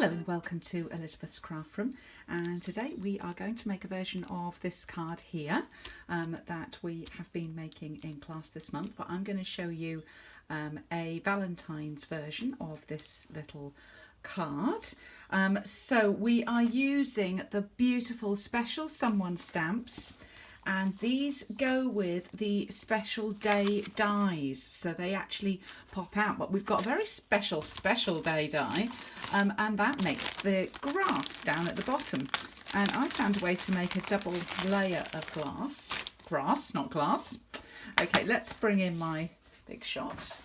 Hello and welcome to Elizabeth's Craft Room, and today we are going to make a version of this card here that we have been making in class this month, but I'm going to show you a Valentine's version of this little card. So we are using the beautiful Special Someone stamps, and these go with the special day dies, so they actually pop out. But we've got a very special day die, and that makes the grass down at the bottom. And I found a way to make a double layer of grass, not glass. Okay, let's bring in my big shot.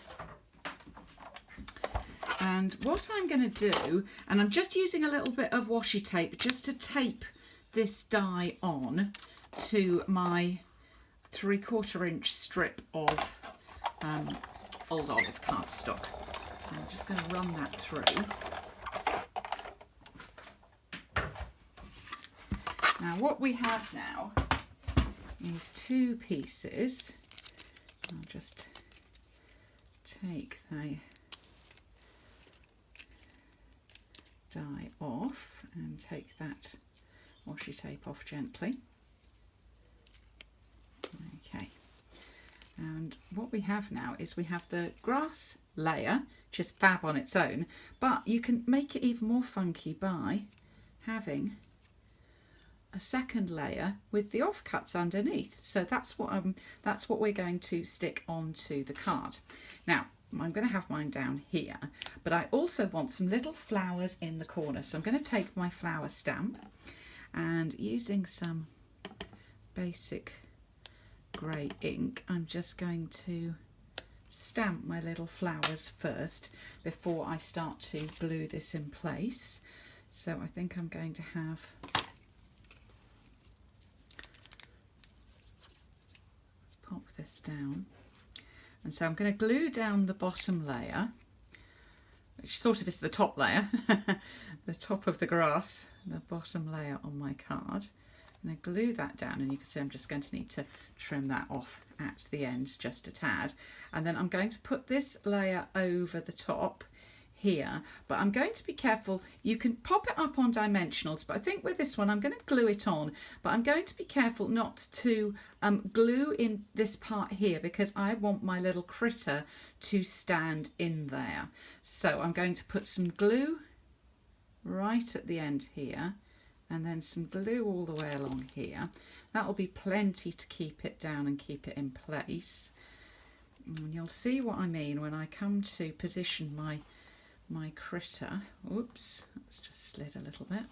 And what I'm going to do, and I'm just using a little bit of washi tape just to tape this die on to my 3/4 inch strip of old olive cardstock. So I'm just going to run that through. Now what we have now is two pieces. I'll just take the die off and take that washi tape off gently. Okay, and what we have now is we have the grass layer, which is fab on its own, but you can make it even more funky by having a second layer with the offcuts underneath. So that's what we're going to stick onto the card. Now I'm going to have mine down here, but I also want some little flowers in the corner. So I'm going to take my flower stamp and, using some basic grey ink, I'm just going to stamp my little flowers first before I start to glue this in place. So I think I'm going to have, let's pop this down, and so I'm going to glue down the bottom layer, which sort of is the top layer, the top of the grass, the bottom layer on my card. And I glue that down, and you can see I'm just going to need to trim that off at the end just a tad. And then I'm going to put this layer over the top here, but I'm going to be careful. You can pop it up on dimensionals, but I think with this one I'm going to glue it on, but I'm going to be careful not to glue in this part here, because I want my little critter to stand in there. So I'm going to put some glue right at the end here, and then some glue all the way along here. That'll be plenty to keep it down and keep it in place. And you'll see what I mean when I come to position my critter. Oops, that's just slid a little bit.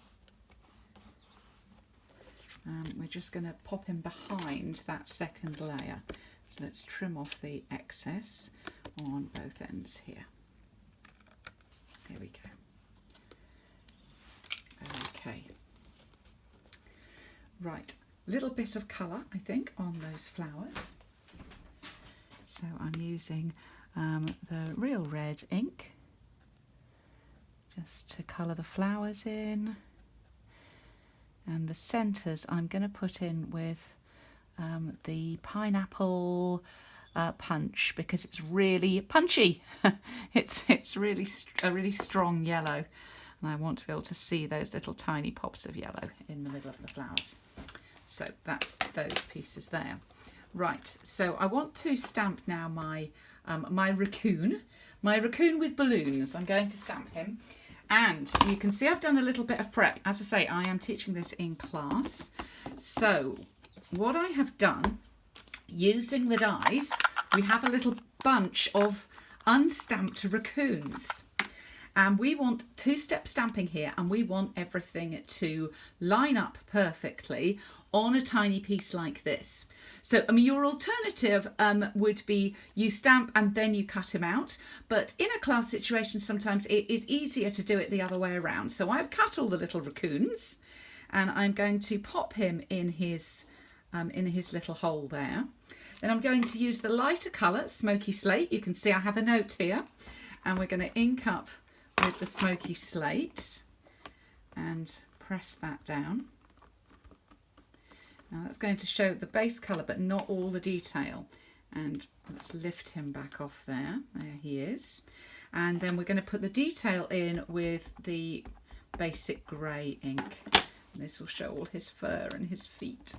We're just going to pop him behind that second layer. So let's trim off the excess on both ends here. Here we go. Okay. Right, a little bit of colour, I think, on those flowers. So I'm using the Real Red ink just to colour the flowers in. And the centres I'm going to put in with the pineapple punch, because it's really punchy. it's really a really strong yellow, and I want to be able to see those little tiny pops of yellow in the middle of the flowers. So that's those pieces there. Right, so I want to stamp now my my raccoon with balloons. I'm going to stamp him, and you can see I've done a little bit of prep. As I say, I am teaching this in class. So what I have done, using the dies, we have a little bunch of unstamped raccoons. And we want two-step stamping here, and we want everything to line up perfectly on a tiny piece like this. So, I mean, your alternative would be you stamp and then you cut him out. But in a class situation, sometimes it is easier to do it the other way around. So I've cut all the little raccoons, and I'm going to pop him in his little hole there. Then I'm going to use the lighter colour, Smoky Slate. You can see I have a note here, and we're going to ink up with the Smoky Slate and press that down. Now that's going to show the base colour but not all the detail, and let's lift him back off there. There he is. And then we're going to put the detail in with the basic grey ink. And this will show all his fur and his feet,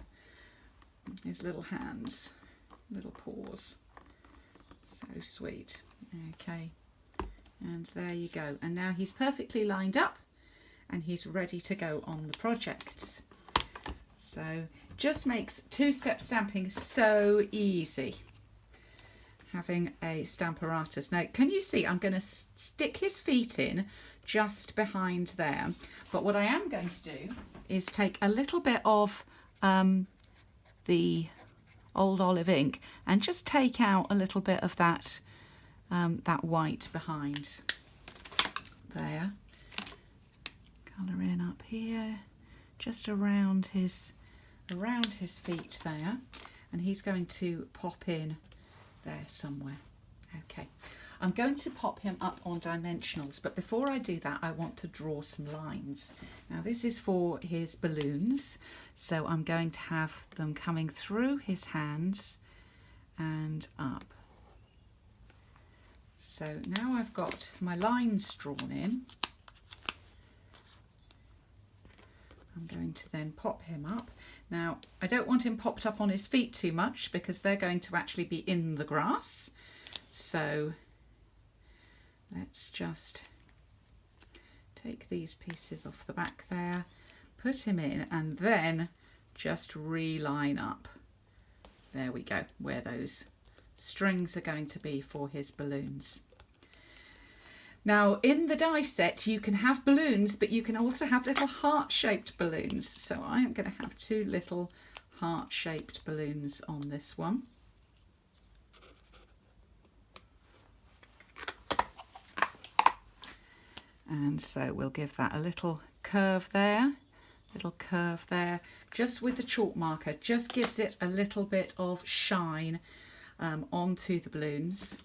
his little hands, little paws. So sweet. Okay, and there you go. And now he's perfectly lined up and he's ready to go on the projects. So just makes two-step stamping so easy, having a Stamparatus. Now can you see I'm going to stick his feet in just behind there, but what I am going to do is take a little bit of the old olive ink and just take out a little bit of that that white behind there. Colour in up here, just around his feet there, and he's going to pop in there somewhere. Okay, I'm going to pop him up on dimensionals, but before I do that I want to draw some lines. Now this is for his balloons, so I'm going to have them coming through his hands and up. So now I've got my lines drawn in, I'm going to then pop him up. Now I don't want him popped up on his feet too much because they're going to actually be in the grass. So let's just take these pieces off the back there, put him in, and then just reline up. There we go, where those strings are going to be for his balloons. Now in the die set you can have balloons, but you can also have little heart-shaped balloons. So I am going to have two little heart-shaped balloons on this one. And so we'll give that a little curve there, just with the chalk marker, just gives it a little bit of shine onto the balloons.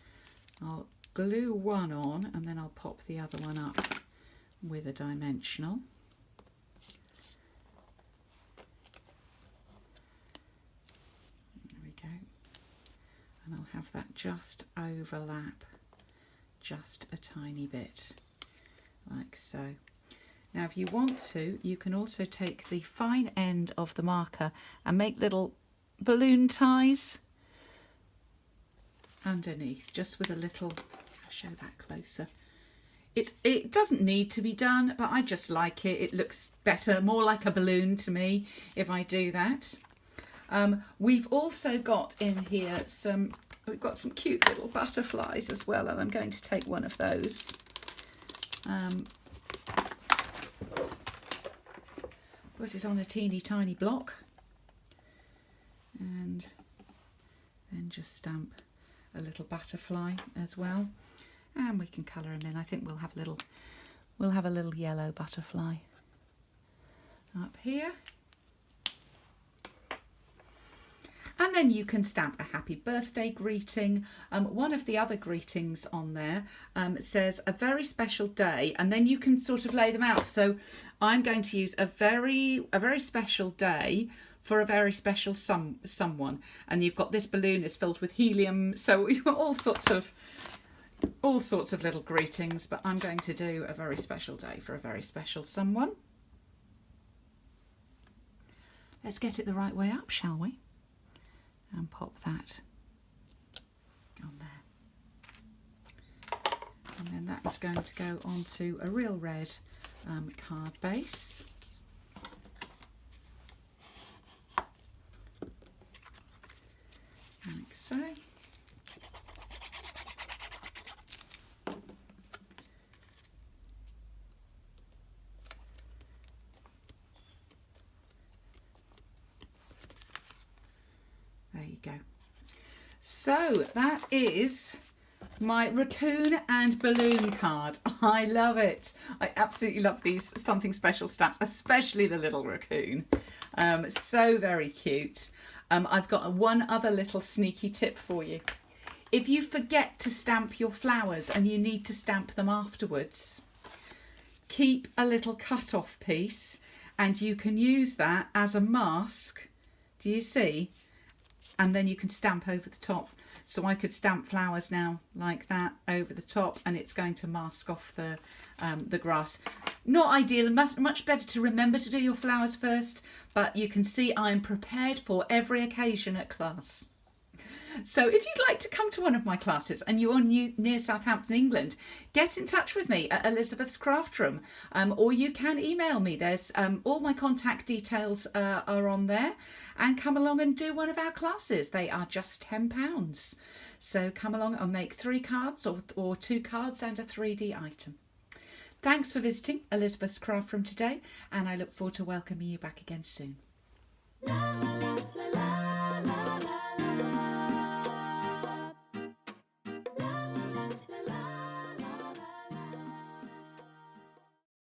I'll glue one on and then I'll pop the other one up with a dimensional. There we go. And I'll have that just overlap just a tiny bit, like so. Now if you want to, you can also take the fine end of the marker and make little balloon ties underneath, just with a little, I'll show that closer. It doesn't need to be done, but I just like it. It looks better, more like a balloon to me if I do that. We've also got in here we've got some cute little butterflies as well, and I'm going to take one of those. Put it on a teeny tiny block and then just stamp a little butterfly as well, and we can colour him in. I think we'll have a little yellow butterfly up here, and then you can stamp a happy birthday greeting. One of the other greetings on there says a very special day, and then you can sort of lay them out. So I'm going to use a very special day for a very special someone, and you've got this balloon is filled with helium, so we've got all sorts of little greetings, but I'm going to do a very special day for a very special someone. Let's get it the right way up, shall we? And pop that on there. And then that is going to go onto a real red card base. Like so. There you go. So that is my raccoon and balloon card. I love it. I absolutely love these Something Special stamps, especially the little raccoon. So very cute. I've got one other little sneaky tip for you. If you forget to stamp your flowers and you need to stamp them afterwards, keep a little cut-off piece and you can use that as a mask. Do you see? And then you can stamp over the top. So I could stamp flowers now like that over the top, and it's going to mask off the grass. Not ideal, much better to remember to do your flowers first, but you can see I'm prepared for every occasion at class. So if you'd like to come to one of my classes and you're near Southampton, England, get in touch with me at Elizabeth's Craft Room, or you can email me. There's all my contact details are on there, and come along and do one of our classes. They are just £10. So come along and make 3 cards or 2 cards and a 3D item. Thanks for visiting Elizabeth's Craft Room today, and I look forward to welcoming you back again soon.